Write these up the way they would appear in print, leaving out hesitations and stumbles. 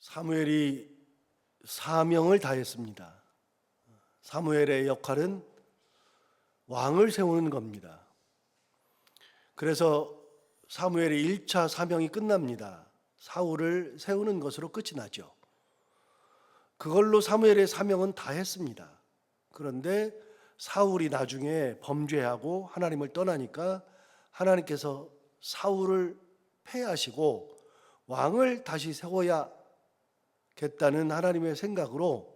사무엘이 사명을 다했습니다. 사무엘의 역할은 왕을 세우는 겁니다. 그래서 사무엘의 1차 사명이 끝납니다. 사울을 세우는 것으로 끝이 나죠. 그걸로 사무엘의 사명은 다 했습니다. 그런데 사울이 나중에 범죄하고 하나님을 떠나니까 하나님께서 사울을 폐하시고 왕을 다시 세워야겠다는 하나님의 생각으로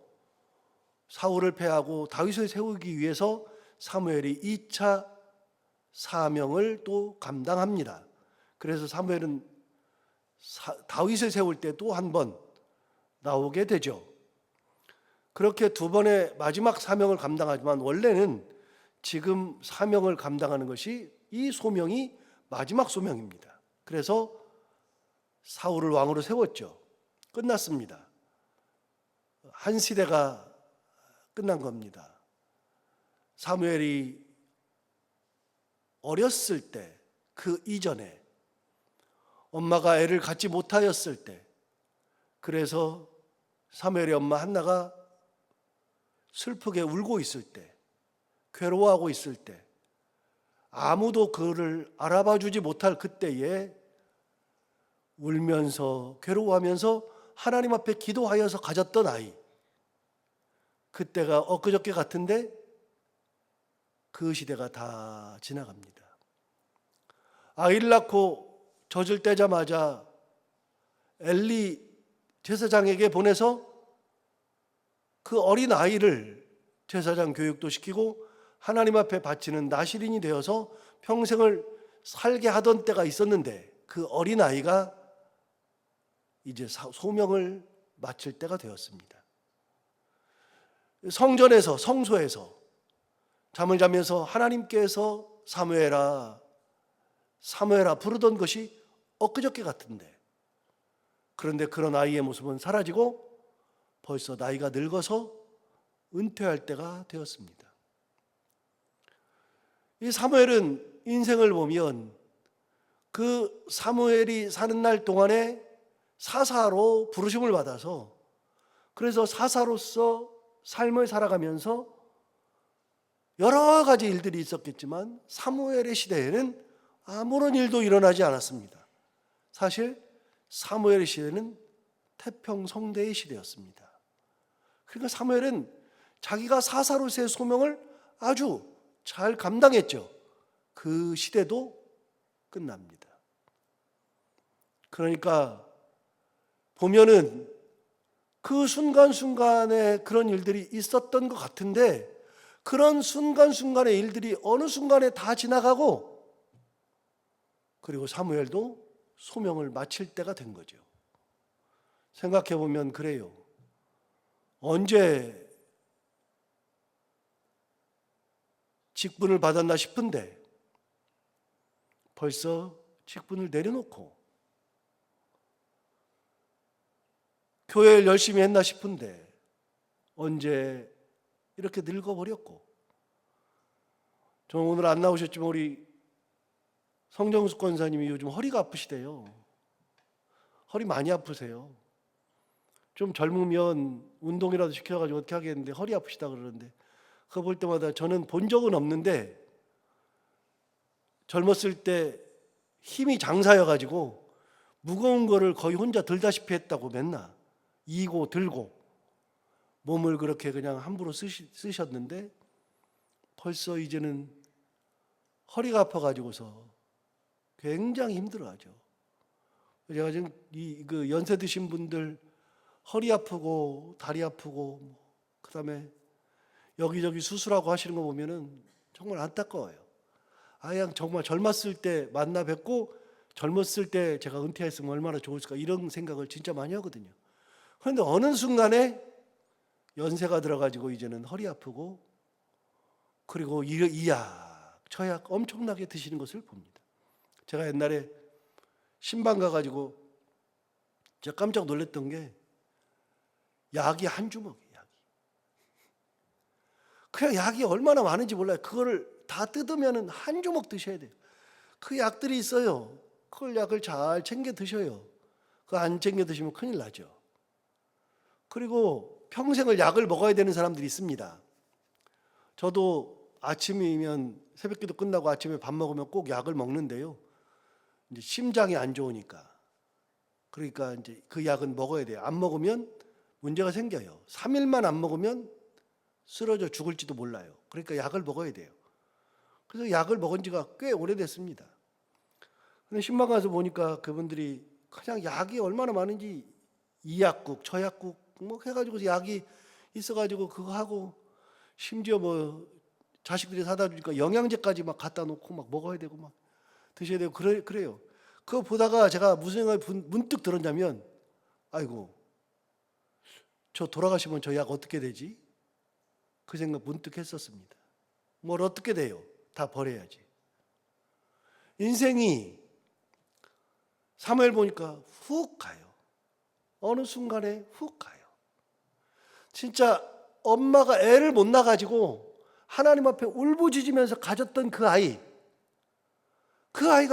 사울을 폐하고 다윗을 세우기 위해서 사무엘이 2차 사명을 또 감당합니다. 그래서 사무엘은 다윗을 세울 때 또 한 번 나오게 되죠. 그렇게 두 번의 마지막 사명을 감당하지만 원래는 지금 사명을 감당하는 것이 이 소명이 마지막 소명입니다. 그래서 사울을 왕으로 세웠죠. 끝났습니다. 한 시대가 끝난 겁니다. 사무엘이 어렸을 때, 그 이전에 엄마가 애를 갖지 못하였을 때, 그래서 사무엘의 엄마 한나가 슬프게 울고 있을 때, 괴로워하고 있을 때, 아무도 그를 알아봐 주지 못할 그때에 울면서 괴로워하면서 하나님 앞에 기도하여서 가졌던 아이, 그때가 엊그저께 같은데 그 시대가 다 지나갑니다. 아이를 낳고 젖을 떼자마자 엘리 제사장에게 보내서 그 어린 아이를 제사장 교육도 시키고 하나님 앞에 바치는 나실인이 되어서 평생을 살게 하던 때가 있었는데 그 어린 아이가 이제 소명을 마칠 때가 되었습니다. 성전에서, 성소에서 잠을 자면서 하나님께서 사무엘아, 사무엘아 부르던 것이 엊그저께 같은데, 그런데 그런 아이의 모습은 사라지고 벌써 나이가 늙어서 은퇴할 때가 되었습니다. 이 사무엘은 인생을 보면 그 사무엘이 사는 날 동안에 사사로 부르심을 받아서, 그래서 사사로서 삶을 살아가면서 여러 가지 일들이 있었겠지만 사무엘의 시대에는 아무런 일도 일어나지 않았습니다. 사실 사무엘의 시대는 태평성대의 시대였습니다. 그러니까 사무엘은 자기가 사사로서의 소명을 아주 잘 감당했죠. 그 시대도 끝납니다. 그러니까 보면은 그 순간순간에 그런 일들이 있었던 것 같은데, 그런 순간순간의 일들이 어느 순간에 다 지나가고, 그리고 사무엘도 소명을 마칠 때가 된 거죠. 생각해 보면 그래요. 언제 직분을 받았나 싶은데 벌써 직분을 내려놓고, 교회를 열심히 했나 싶은데 언제 이렇게 늙어버렸고, 저는 오늘 안 나오셨지만 우리 성정숙 권사님이 요즘 허리가 아프시대요. 허리 많이 아프세요. 좀 젊으면 운동이라도 시켜가지고 어떻게 하겠는데 허리 아프시다 그러는데, 그거 볼 때마다 저는 본 적은 없는데 젊었을 때 힘이 장사여가지고 무거운 거를 거의 혼자 들다시피 했다고, 맨날 이고 들고 몸을 그렇게 그냥 함부로 쓰셨는데 벌써 이제는 허리가 아파가지고서 굉장히 힘들어하죠. 제가 지금 그 연세 드신 분들 허리 아프고 다리 아프고 그다음에 여기저기 수술하고 하시는 거 보면은 정말 안타까워요. 그냥 정말 젊었을 때 만나 뵙고 젊었을 때 제가 은퇴했으면 얼마나 좋을까, 이런 생각을 진짜 많이 하거든요. 그런데 어느 순간에 연세가 들어가지고 이제는 허리 아프고, 그리고 이 약, 저 약 엄청나게 드시는 것을 봅니다. 제가 옛날에 신방 가가지고 제가 깜짝 놀랐던 게 약이 한 주먹이에요. 그냥 약이 얼마나 많은지 몰라요. 그거를 다 뜯으면 한 주먹 드셔야 돼요. 그 약들이 있어요. 그걸 약을 잘 챙겨 드셔요. 그거 안 챙겨 드시면 큰일 나죠. 그리고 평생을 약을 먹어야 되는 사람들이 있습니다. 저도 아침이면 새벽기도 끝나고 아침에 밥 먹으면 꼭 약을 먹는데요. 이제 심장이 안 좋으니까. 그러니까 이제 그 약은 먹어야 돼요. 안 먹으면 문제가 생겨요. 3일만 안 먹으면 쓰러져 죽을지도 몰라요. 그러니까 약을 먹어야 돼요. 그래서 약을 먹은 지가 꽤 오래됐습니다. 근데 신방 가서 보니까 그분들이 그냥 약이 얼마나 많은지 이 약국, 저 약국 뭐 해가지고 약이 있어가지고 그거 하고 심지어 뭐 자식들이 사다 주니까 영양제까지 막 갖다 놓고 막 먹어야 되고 막 드셔야 되고 그래요. 그거 보다가 제가 무슨 생각이 문득 들었냐면, 아이고, 저 돌아가시면 저 약 어떻게 되지? 그 생각 문득 했었습니다. 뭘 어떻게 돼요? 다 버려야지. 인생이 사무엘 보니까 훅 가요. 어느 순간에 훅 가요. 진짜 엄마가 애를 못 낳아가지고 하나님 앞에 울부짖으면서 가졌던 그 아이가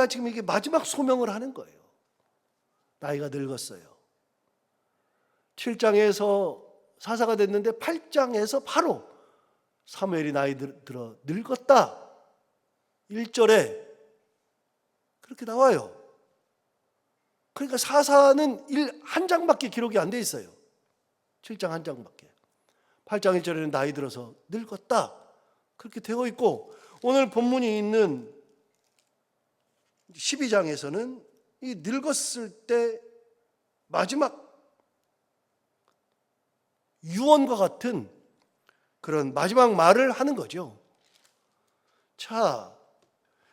지금 이게 마지막 소명을 하는 거예요. 나이가 늙었어요. 7장에서 사사가 됐는데 8장에서 바로 사무엘이 나이 들어 늙었다. 1절에 그렇게 나와요. 그러니까 사사는 한 장밖에 기록이 안 돼 있어요. 7장 한 장밖에. 8장 1절에는 나이 들어서 늙었다. 그렇게 되어 있고, 오늘 본문이 있는 12장에서는 이 늙었을 때 마지막 유언과 같은 그런 마지막 말을 하는 거죠. 자,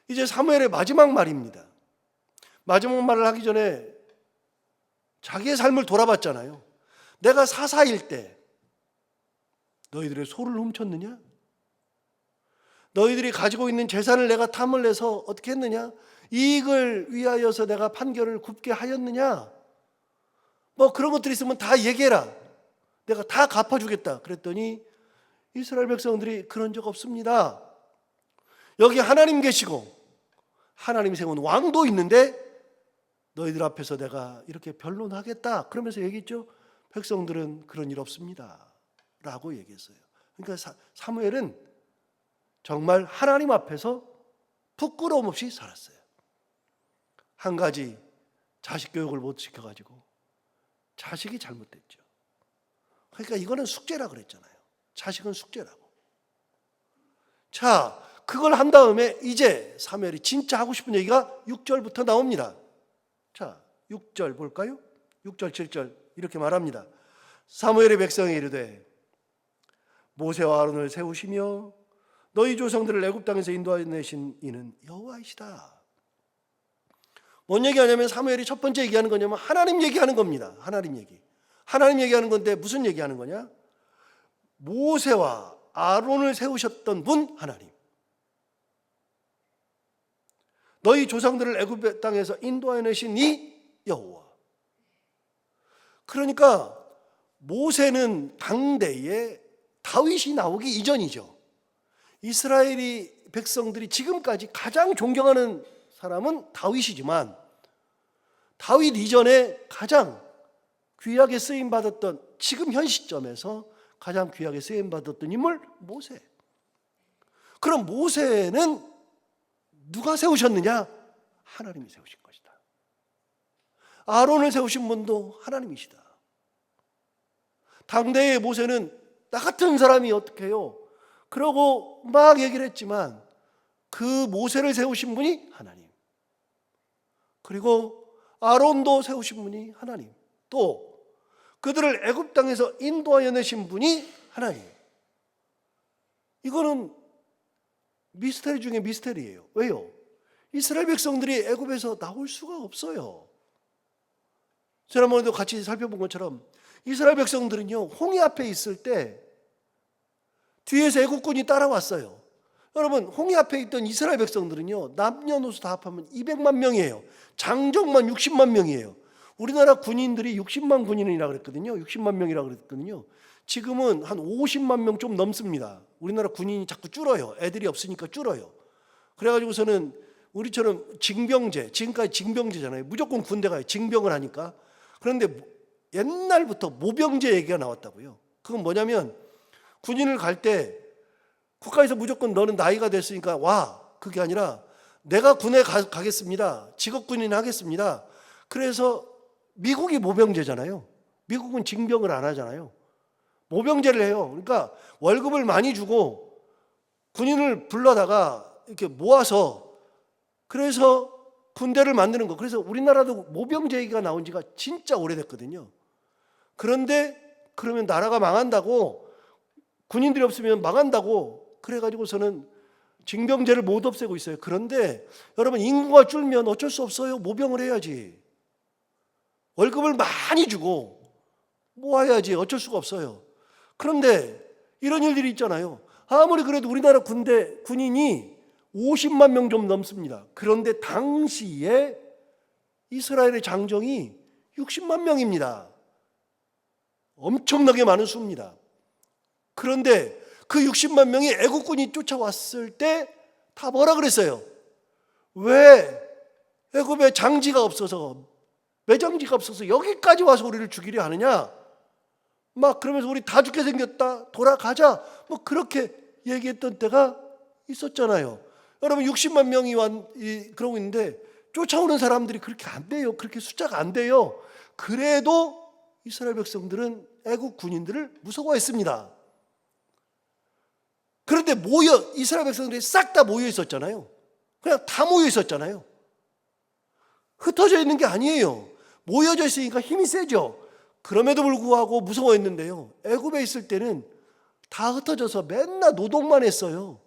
이제 사무엘의 마지막 말입니다. 마지막 말을 하기 전에 자기의 삶을 돌아봤잖아요. 내가 사사일 때 너희들의 소를 훔쳤느냐? 너희들이 가지고 있는 재산을 내가 탐을 내서 어떻게 했느냐? 이익을 위하여서 내가 판결을 굽게 하였느냐? 뭐 그런 것들이 있으면 다 얘기해라. 내가 다 갚아주겠다. 그랬더니 이스라엘 백성들이 그런 적 없습니다. 여기 하나님 계시고 하나님 세운 왕도 있는데 너희들 앞에서 내가 이렇게 변론하겠다. 그러면서 얘기했죠. 백성들은 그런 일 없습니다. 라고 얘기했어요. 그러니까 사무엘은 정말 하나님 앞에서 부끄러움 없이 살았어요. 한 가지, 자식 교육을 못 시켜가지고 자식이 잘못됐죠. 그러니까 이거는 숙제라 그랬잖아요. 자식은 숙제라고. 자, 그걸 한 다음에 이제 사무엘이 진짜 하고 싶은 얘기가 6절부터 나옵니다. 자, 6절 볼까요? 6절, 7절 이렇게 말합니다. 사무엘의 백성이 이르되 모세와 아론을 세우시며 너희 조상들을 애굽 땅에서 인도하내신 이는 여호와이시다. 뭔 얘기하냐면 사무엘이 첫 번째 얘기하는 거냐면 하나님 얘기하는 겁니다. 하나님 얘기하는 건데 무슨 얘기하는 거냐? 모세와 아론을 세우셨던 분 하나님. 너희 조상들을 애굽 땅에서 인도하내신 이 여호와. 그러니까 모세는 당대에 다윗이 나오기 이전이죠. 이스라엘이 백성들이 지금까지 가장 존경하는 사람은 다윗이지만 다윗 이전에 가장 귀하게 쓰임받았던, 지금 현 시점에서 가장 귀하게 쓰임받았던 인물 모세. 그럼 모세는 누가 세우셨느냐? 하나님이 세우신 것이다. 아론을 세우신 분도 하나님이시다. 당대의 모세는 나 같은 사람이 어떻게 해요? 그러고 막 얘기를 했지만 그 모세를 세우신 분이 하나님. 그리고 아론도 세우신 분이 하나님. 또 그들을 애굽 땅에서 인도하여 내신 분이 하나님. 이거는 미스터리 중에 미스터리예요. 왜요? 이스라엘 백성들이 애굽에서 나올 수가 없어요. 지난번에도 같이 살펴본 것처럼 이스라엘 백성들은요, 홍해 앞에 있을 때 뒤에서 애국군이 따라왔어요. 여러분, 홍해 앞에 있던 이스라엘 백성들은요, 남녀노소 다 합하면 200만 명이에요. 장정만 60만 명이에요. 우리나라 군인들이 60만 군인이라고 그랬거든요. 60만 명이라고 그랬거든요. 지금은 한 50만 명 좀 넘습니다. 우리나라 군인이 자꾸 줄어요. 애들이 없으니까 줄어요. 그래가지고서는 우리처럼 징병제, 지금까지 징병제잖아요. 무조건 군대 가요. 징병을 하니까. 그런데 옛날부터 모병제 얘기가 나왔다고요. 그건 뭐냐면 군인을 갈 때 국가에서 무조건 너는 나이가 됐으니까 와. 그게 아니라 내가 군에 가겠습니다. 직업군인 하겠습니다. 그래서 미국이 모병제잖아요. 미국은 징병을 안 하잖아요. 모병제를 해요. 그러니까 월급을 많이 주고 군인을 불러다가 이렇게 모아서 그래서 군대를 만드는 거. 그래서 우리나라도 모병제 얘기가 나온 지가 진짜 오래됐거든요. 그런데 그러면 나라가 망한다고, 군인들이 없으면 망한다고 그래가지고서는 징병제를 못 없애고 있어요. 그런데 여러분, 인구가 줄면 어쩔 수 없어요. 모병을 해야지. 월급을 많이 주고 모아야지. 어쩔 수가 없어요. 그런데 이런 일들이 있잖아요. 아무리 그래도 우리나라 군인이 50만 명 좀 넘습니다. 그런데 당시에 이스라엘의 장정이 60만 명입니다. 엄청나게 많은 수입니다. 그런데 그 60만 명이 애국군이 쫓아왔을 때 다 뭐라 그랬어요? 왜 애굽에 장지가 없어서, 매장지가 없어서 여기까지 와서 우리를 죽이려 하느냐? 막 그러면서 우리 다 죽게 생겼다, 돌아가자, 뭐 그렇게 얘기했던 때가 있었잖아요. 여러분, 60만 명이 그러고 있는데 쫓아오는 사람들이 그렇게 안 돼요. 그렇게 숫자가 안 돼요. 그래도 이스라엘 백성들은 애국 군인들을 무서워했습니다. 그런데 이스라엘 백성들이 싹 다 모여 있었잖아요. 그냥 다 모여 있었잖아요. 흩어져 있는 게 아니에요. 모여져 있으니까 힘이 세죠. 그럼에도 불구하고 무서워했는데요. 애굽에 있을 때는 다 흩어져서 맨날 노동만 했어요.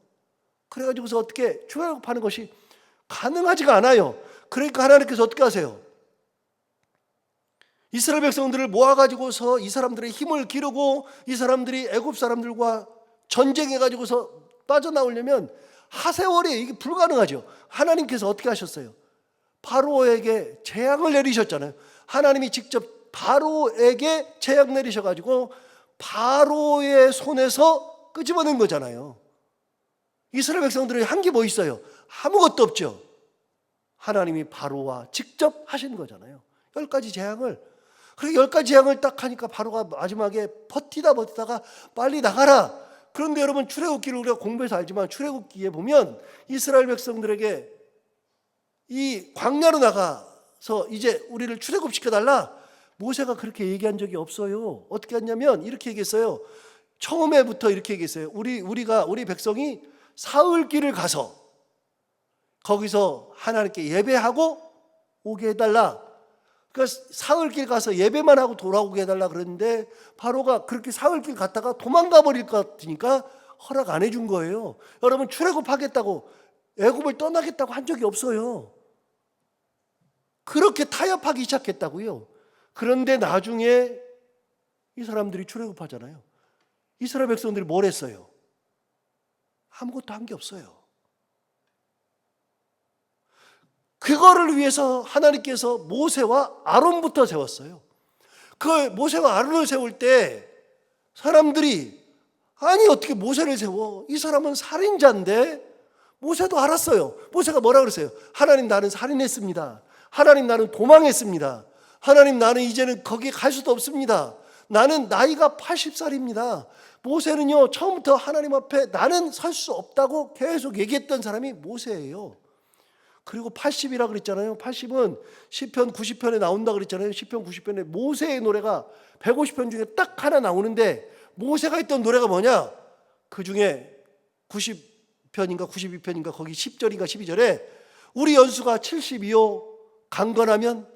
그래가지고서 어떻게 출애굽하는 것이 가능하지가 않아요. 그러니까 하나님께서 어떻게 하세요? 이스라엘 백성들을 모아가지고서 이 사람들의 힘을 기르고 이 사람들이 애굽 사람들과 전쟁해가지고서 빠져나오려면 하세월에 이게 불가능하죠. 하나님께서 어떻게 하셨어요? 바로에게 재앙을 내리셨잖아요. 하나님이 직접 바로에게 재앙 내리셔가지고 바로의 손에서 끄집어낸 거잖아요. 이스라엘 백성들이 한 게 뭐 있어요? 아무것도 없죠. 하나님이 바로와 직접 하신 거잖아요. 10가지 재앙을. 그리고 10가지 재앙을 딱 하니까 바로가 마지막에 버티다가 빨리 나가라. 그런데 여러분, 출애굽기를 우리가 공부해서 알지만 출애굽기에 보면 이스라엘 백성들에게 이 광야로 나가서 이제 우리를 출애굽시켜달라, 모세가 그렇게 얘기한 적이 없어요. 어떻게 했냐면 이렇게 얘기했어요. 처음에부터 이렇게 얘기했어요. 우리 백성이 사흘길을 가서 거기서 하나님께 예배하고 오게 해달라. 그러니까 사흘길 가서 예배만 하고 돌아오게 해달라 그랬는데 바로가 그렇게 사흘길 갔다가 도망가 버릴 것 같으니까 허락 안 해준 거예요. 여러분, 출애굽하겠다고 애굽을 떠나겠다고 한 적이 없어요. 그렇게 타협하기 시작했다고요. 그런데 나중에 이 사람들이 출애굽하잖아요. 이스라엘 백성들이 뭘 했어요? 아무것도 한 게 없어요. 그거를 위해서 하나님께서 모세와 아론부터 세웠어요. 그 모세와 아론을 세울 때 사람들이 아니 어떻게 모세를 세워? 이 사람은 살인자인데. 모세도 알았어요. 모세가 뭐라 그랬어요? 하나님, 나는 살인했습니다. 하나님, 나는 도망했습니다. 하나님, 나는 이제는 거기에 갈 수도 없습니다. 나는 나이가 80살입니다. 모세는요, 처음부터 하나님 앞에 나는 설 수 없다고 계속 얘기했던 사람이 모세예요. 그리고 80이라 그랬잖아요. 80은 시편 90편에 나온다 그랬잖아요. 시편 90편에 모세의 노래가 150편 중에 딱 하나 나오는데 모세가 했던 노래가 뭐냐? 그 중에 90편인가 92편인가 거기 10절인가 12절에 우리 연수가 70이요 강건하면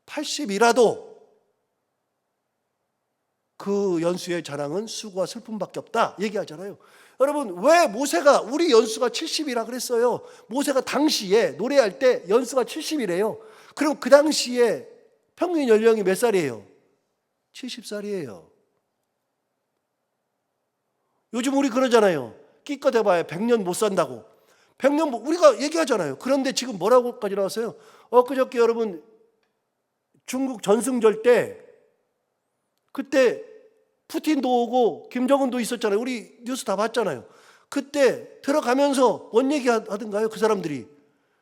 80이라도 그 연수의 자랑은 수고와 슬픔밖에 없다 얘기하잖아요. 여러분, 왜 모세가 우리 연수가 70이라 그랬어요? 모세가 당시에 노래할 때 연수가 70이래요. 그리고 그 당시에 평균 연령이 몇 살이에요? 70살이에요. 요즘 우리 그러잖아요. 끼껏 해봐야 100년 못 산다고. 100년 우리가 얘기하잖아요. 그런데 지금 뭐라고까지 나왔어요? 그저께 여러분 중국 전승절 때 그때 푸틴도 오고 김정은도 있었잖아요. 우리 뉴스 다 봤잖아요. 그때 들어가면서 뭔 얘기 하던가요? 그 사람들이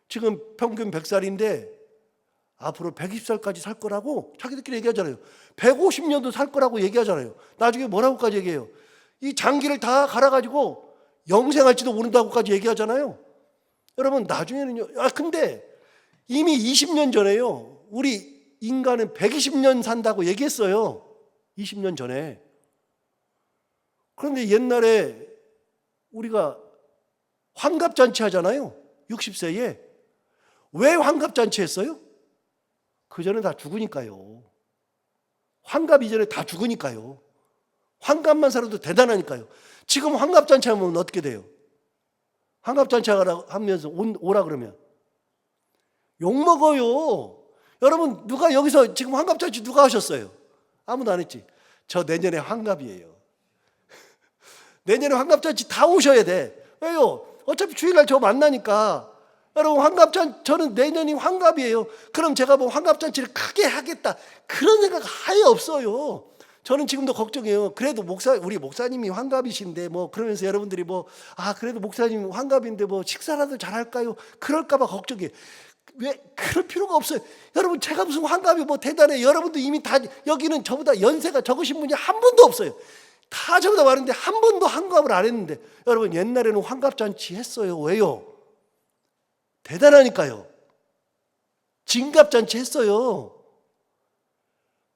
지금 평균 100살인데 앞으로 120살까지 살 거라고 자기들끼리 얘기하잖아요. 150년도 살 거라고 얘기하잖아요. 나중에 뭐라고까지 얘기해요. 이 장기를 다 갈아가지고 영생할지도 모른다고까지 얘기하잖아요. 여러분 나중에는요. 근데 이미 20년 전에요. 우리 인간은 120년 산다고 얘기했어요. 20년 전에. 그런데 옛날에 우리가 환갑잔치 하잖아요. 60세에. 왜 환갑잔치 했어요? 그전에 다 죽으니까요. 환갑 이전에 다 죽으니까요. 환갑만 살아도 대단하니까요. 지금 환갑잔치 하면 어떻게 돼요? 환갑잔치 하면서 오라 그러면 욕먹어요. 여러분 누가 여기서 지금 환갑잔치 누가 하셨어요? 아무도 안 했지. 저 내년에 환갑이에요. 내년에 환갑잔치 다 오셔야 돼. 왜요? 어차피 주일날 저 만나니까. 여러분 환갑잔치 저는 내년이 환갑이에요. 그럼 제가 뭐 환갑잔치를 크게 하겠다 그런 생각 아예 없어요. 저는 지금도 걱정해요. 그래도 우리 목사님이 환갑이신데 뭐 그러면서 여러분들이 뭐 그래도 목사님 환갑인데 뭐 식사라도 잘할까요? 그럴까봐 걱정해. 왜 그럴 필요가 없어요. 여러분 제가 무슨 환갑이 뭐 대단해. 여러분도 이미 다 여기는 저보다 연세가 적으신 분이 한 분도 없어요. 다 저보다 많은데 한 번도 환갑을 안 했는데 여러분 옛날에는 환갑잔치 했어요. 왜요? 대단하니까요. 진갑잔치 했어요.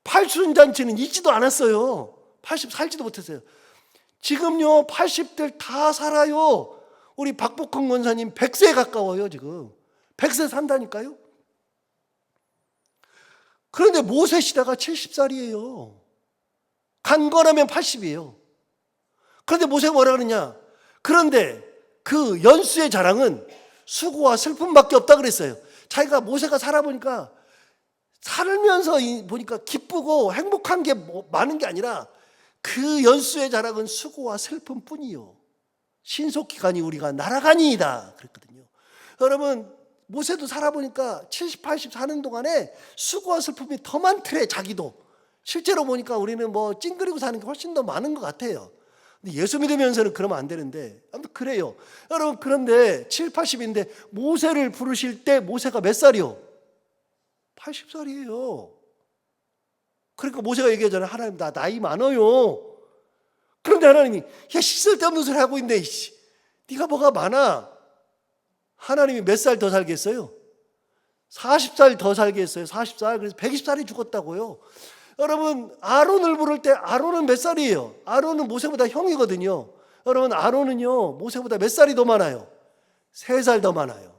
팔순잔치는 있지도 않았어요. 80 살지도 못했어요. 지금요 80대 다 살아요. 우리 박복흥 권사님 100세에 가까워요. 지금 100세 산다니까요. 그런데 모세 시대가 70살이에요. 강건하면 80이에요. 그런데 모세가 뭐라 그러냐? 그런데 그 연수의 자랑은 수고와 슬픔밖에 없다 그랬어요. 자기가 모세가 살아보니까 살면서 보니까 기쁘고 행복한 게 많은 게 아니라 그 연수의 자랑은 수고와 슬픔뿐이요. 신속기간이 우리가 날아가니이다 그랬거든요. 여러분 모세도 살아보니까 70, 80 사는 동안에 수고와 슬픔이 더 많더래 자기도. 실제로 보니까 우리는 뭐 찡그리고 사는 게 훨씬 더 많은 것 같아요. 근데 예수 믿으면서는 그러면 안 되는데 아무튼 그래요. 여러분 그런데 7, 80인데 모세를 부르실 때 모세가 몇 살이요? 80살이에요. 그러니까 모세가 얘기하잖아요. 하나님 나 나이 많아요. 그런데 하나님이 야 쓸데없는 소리 하고 있네. 네가 뭐가 많아. 하나님이 몇 살 더 살겠어요? 40살 더 살게 했어요. 40살. 그래서 120살이 죽었다고요. 여러분 아론을 부를 때 아론은 몇 살이에요? 아론은 모세보다 형이거든요. 여러분 아론은요 모세보다 몇 살이 더 많아요? 3살 더 많아요.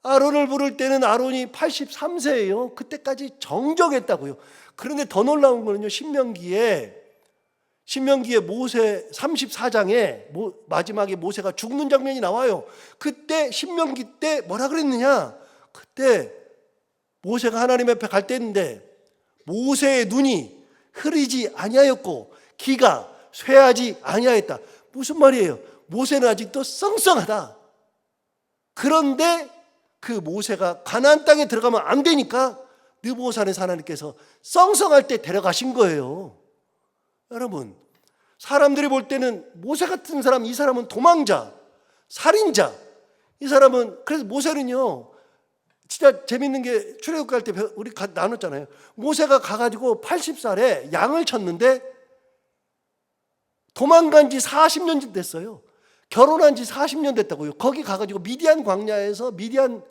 아론을 부를 때는 아론이 83세예요. 그때까지 정정했다고요. 그런데 더 놀라운 거는요 신명기에 모세 34장에 마지막에 모세가 죽는 장면이 나와요. 그때 신명기 때 뭐라 그랬느냐? 그때 모세가 하나님 앞에 갈 때인데 모세의 눈이 흐리지 아니하였고 기가 쇠하지 아니하였다. 무슨 말이에요? 모세는 아직도 썽썽하다. 그런데 그 모세가 가나안 땅에 들어가면 안 되니까 느보산에서 하나님께서 썽썽할 때 데려가신 거예요. 여러분 사람들이 볼 때는 모세 같은 사람, 이 사람은 도망자, 살인자. 이 사람은 그래서 모세는요 진짜 재밌는 게 출애굽 갈 때 우리 나눴잖아요. 모세가 가가지고 80살에 양을 쳤는데 도망간 지 40년 됐어요. 결혼한 지 40년 됐다고요. 거기 가가지고 미디안 광야에서 미디안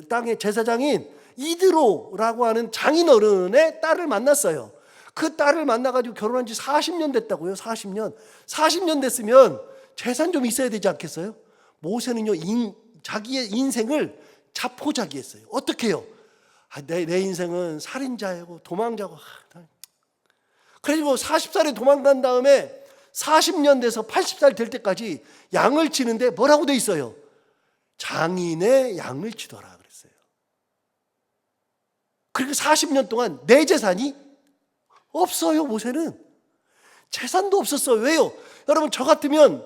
땅의 제사장인 이드로라고 하는 장인 어른의 딸을 만났어요. 그 딸을 만나가지고 결혼한 지 40년 됐다고요. 40년 됐으면 재산 좀 있어야 되지 않겠어요? 모세는요 자기의 인생을 자포자기했어요. 어떻게 해요? 내 인생은 살인자고 도망자고. 그래서 40살에 도망간 다음에 40년 돼서 80살 될 때까지 양을 치는데 뭐라고 돼 있어요? 장인의 양을 치더라 그랬어요. 그리고 40년 동안 내 재산이 없어요. 모세는 재산도 없었어요. 왜요? 여러분 저 같으면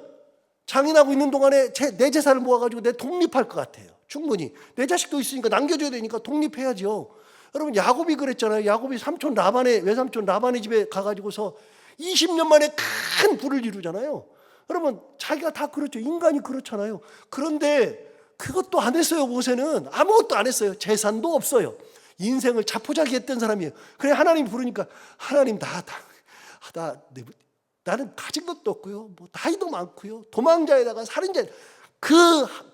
장인하고 있는 동안에 내 재산을 모아가지고 내 독립할 것 같아요. 충분히 내 자식도 있으니까 남겨줘야 되니까 독립해야죠. 여러분 야곱이 그랬잖아요. 야곱이 외삼촌 라반의 집에 가가지고서 20년 만에 큰 부를 이루잖아요. 여러분 자기가 다 그렇죠. 인간이 그렇잖아요. 그런데 그것도 안 했어요. 모세는 아무것도 안 했어요. 재산도 없어요. 인생을 자포자기했던 사람이에요. 그래 하나님 부르니까 하나님 나는 가진 것도 없고요. 뭐 나이도 많고요. 도망자에다가 살인자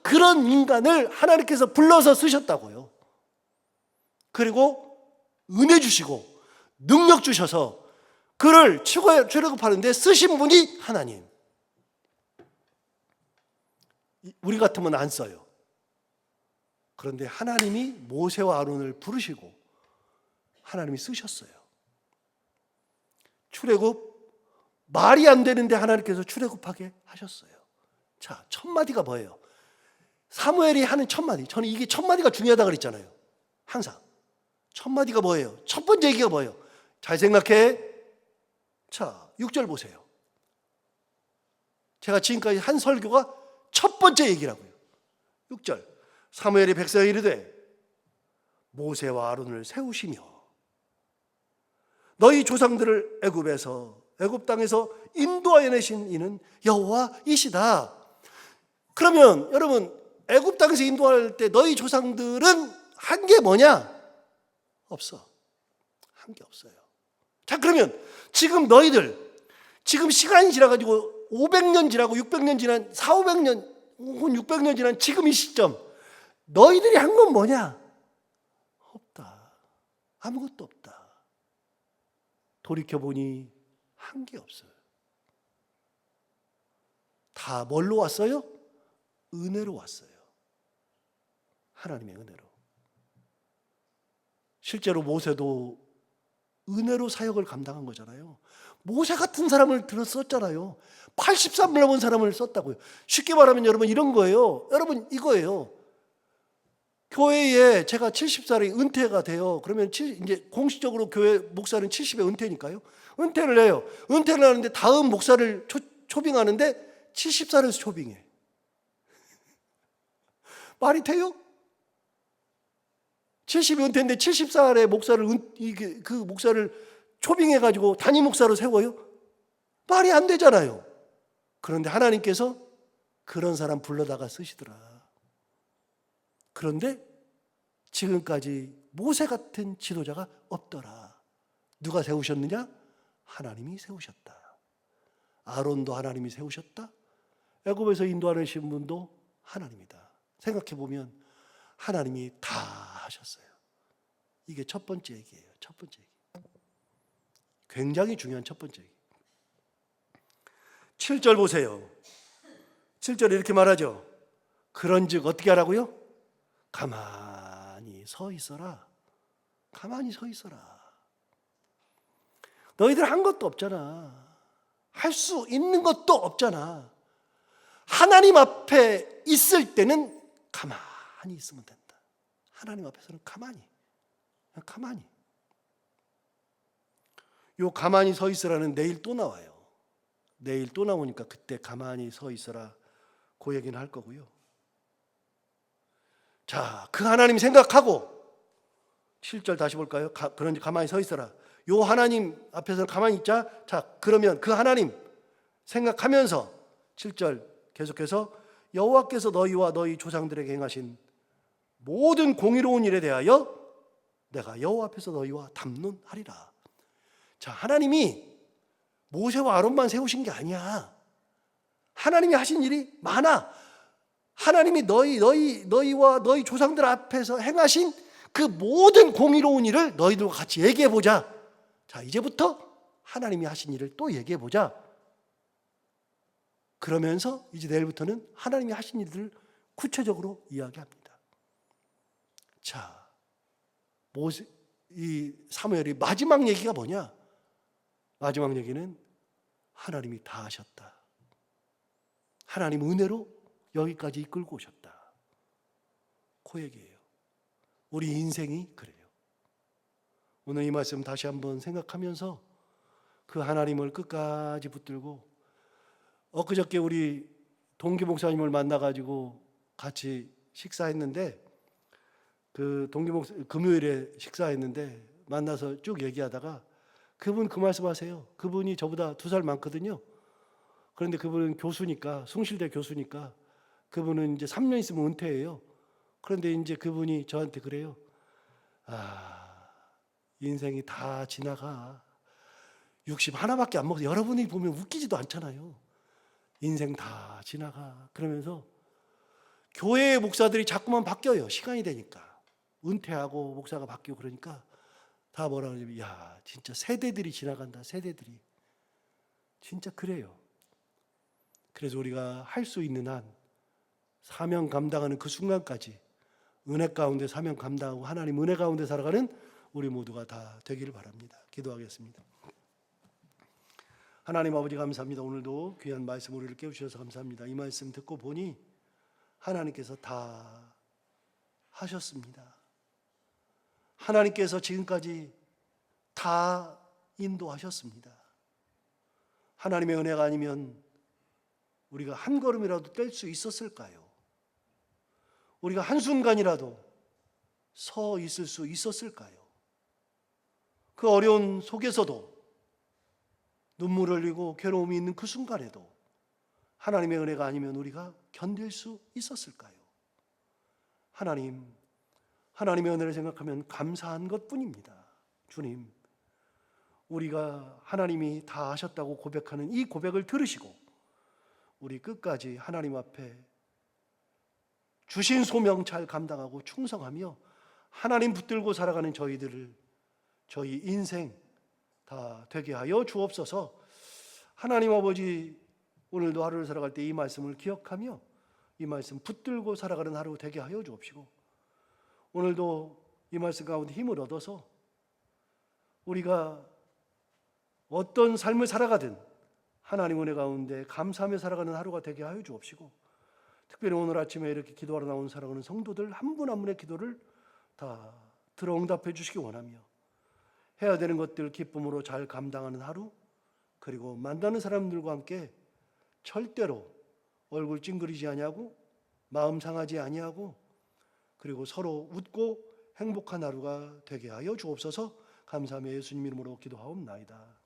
그런 인간을 하나님께서 불러서 쓰셨다고요. 그리고 은혜 주시고 능력 주셔서 그를 출애굽하는데 쓰신 분이 하나님. 우리 같으면 안 써요. 그런데 하나님이 모세와 아론을 부르시고 하나님이 쓰셨어요. 출애굽 말이 안 되는데 하나님께서 출애굽하게 하셨어요. 자, 첫 마디가 뭐예요? 사무엘이 하는 첫 마디. 저는 이게 첫 마디가 중요하다고 그랬잖아요. 항상. 첫 마디가 뭐예요? 첫 번째 얘기가 뭐예요? 잘 생각해. 자, 6절 보세요. 제가 지금까지 한 설교가 첫 번째 얘기라고요. 6절. 사무엘이 백성에 이르되 모세와 아론을 세우시며 너희 조상들을 애굽 땅에서 인도하여 내신 이는 여호와이시다. 그러면 여러분 애굽 땅에서 인도할 때 너희 조상들은 한 게 뭐냐? 없어. 한 게 없어요. 자, 그러면 지금 너희들 지금 시간이 지나가지고 500년 지나고 600년 지난 400~500년 혹은 600년 지난 지금 이 시점 너희들이 한 건 뭐냐? 없다. 아무것도 없다. 돌이켜보니 한 게 없어요. 다 뭘로 왔어요? 은혜로 왔어요. 하나님의 은혜로. 실제로 모세도 은혜로 사역을 감당한 거잖아요. 모세 같은 사람을 썼잖아요. 83 넘은 사람을 썼다고요. 쉽게 말하면 여러분 이런 거예요. 여러분 이거예요. 교회에 제가 70살에 은퇴가 돼요. 그러면 이제 공식적으로 교회 목사는 70에 은퇴니까요. 은퇴를 해요. 은퇴를 하는데 다음 목사를 초빙하는데 70살에서 초빙해. 말이 돼요? 70이 은퇴인데 70살의 목사를 그 목사를 초빙해가지고 단임 목사로 세워요? 말이 안 되잖아요. 그런데 하나님께서 그런 사람 불러다가 쓰시더라. 그런데 지금까지 모세 같은 지도자가 없더라. 누가 세우셨느냐? 하나님이 세우셨다. 아론도 하나님이 세우셨다. 애굽에서 인도하신 분도 하나님이다. 생각해보면 하나님이 다 하셨어요. 이게 첫 번째 얘기예요. 첫 번째 얘기. 굉장히 중요한 첫 번째 얘기. 7절 보세요. 7절에 이렇게 말하죠. 그런즉 어떻게 하라고요? 가만히 서 있어라. 가만히 서 있어라. 너희들 한 것도 없잖아. 할 수 있는 것도 없잖아. 하나님 앞에 있을 때는 가만히 있으면 된다. 하나님 앞에서는 가만히. 그냥 가만히. 요 가만히 서 있으라는 내일 또 나와요. 내일 또 나오니까 그때 가만히 서 있어라. 그 얘기는 할 거고요. 자, 그 하나님 생각하고 7절 다시 볼까요? 그런지 가만히 서 있어라. 요 하나님 앞에서 가만히 있자. 자, 그러면 그 하나님 생각하면서 7절 계속해서 여호와께서 너희와 너희 조상들에게 행하신 모든 공의로운 일에 대하여 내가 여호와 앞에서 너희와 담론하리라. 자, 하나님이 모세와 아론만 세우신 게 아니야. 하나님이 하신 일이 많아. 하나님이 너희와 너희 조상들 앞에서 행하신 그 모든 공의로운 일을 너희들과 같이 얘기해 보자. 자, 이제부터 하나님이 하신 일을 또 얘기해 보자. 그러면서 이제 내일부터는 하나님이 하신 일들을 구체적으로 이야기합니다. 자, 이 사무엘이 마지막 얘기가 뭐냐? 마지막 얘기는 하나님이 다 하셨다. 하나님 은혜로 여기까지 이끌고 오셨다. 그 얘기예요. 우리 인생이 그래요. 오늘 이 말씀 다시 한번 생각하면서 그 하나님을 끝까지 붙들고 엊그저께 우리 동기 목사님을 만나가지고 같이 식사했는데 그 동기 목사 금요일에 식사했는데 만나서 쭉 얘기하다가 그분 그 말씀하세요. 그분이 저보다 2살 많거든요. 그런데 그분은 교수니까 숭실대 교수니까 그분은 이제 3년 있으면 은퇴해요. 그런데 이제 그분이 저한테 그래요. 인생이 다 지나가. 60 하나밖에 안 먹어서 여러분이 보면 웃기지도 않잖아요. 인생 다 지나가. 그러면서 교회 목사들이 자꾸만 바뀌어요. 시간이 되니까. 은퇴하고 목사가 바뀌고 그러니까 다 뭐라 그러냐면 야, 진짜 세대들이 지나간다. 세대들이. 진짜 그래요. 그래서 우리가 할 수 있는 한 사명 감당하는 그 순간까지 은혜 가운데 사명 감당하고 하나님 은혜 가운데 살아가는 우리 모두가 다 되기를 바랍니다. 기도하겠습니다. 하나님 아버지 감사합니다. 오늘도 귀한 말씀 우리를 깨우셔서 감사합니다. 이 말씀 듣고 보니 하나님께서 다 하셨습니다. 하나님께서 지금까지 다 인도하셨습니다. 하나님의 은혜가 아니면 우리가 한 걸음이라도 뗄 수 있었을까요? 우리가 한순간이라도 서 있을 수 있었을까요? 그 어려운 속에서도 눈물을 흘리고 괴로움이 있는 그 순간에도 하나님의 은혜가 아니면 우리가 견딜 수 있었을까요? 하나님의 은혜를 생각하면 감사한 것뿐입니다. 주님, 우리가 하나님이 다 하셨다고 고백하는 이 고백을 들으시고 우리 끝까지 하나님 앞에 주신 소명 잘 감당하고 충성하며 하나님 붙들고 살아가는 저희 인생 다 되게 하여 주옵소서. 하나님 아버지, 오늘도 하루를 살아갈 때 이 말씀을 기억하며 이 말씀 붙들고 살아가는 하루 되게 하여 주옵시고 오늘도 이 말씀 가운데 힘을 얻어서 우리가 어떤 삶을 살아가든 하나님 은혜 가운데 감사하며 살아가는 하루가 되게 하여 주옵시고 특별히 오늘 아침에 이렇게 기도하러 나온 사랑하는 성도들 한 분 한 분의 기도를 다 들어 응답해 주시기 원하며 해야 되는 것들 기쁨으로 잘 감당하는 하루, 그리고 만나는 사람들과 함께 절대로 얼굴 찡그리지 아니하고 마음 상하지 아니하고 그리고 서로 웃고 행복한 하루가 되게 하여 주옵소서. 감사하며 예수님 이름으로 기도하옵나이다.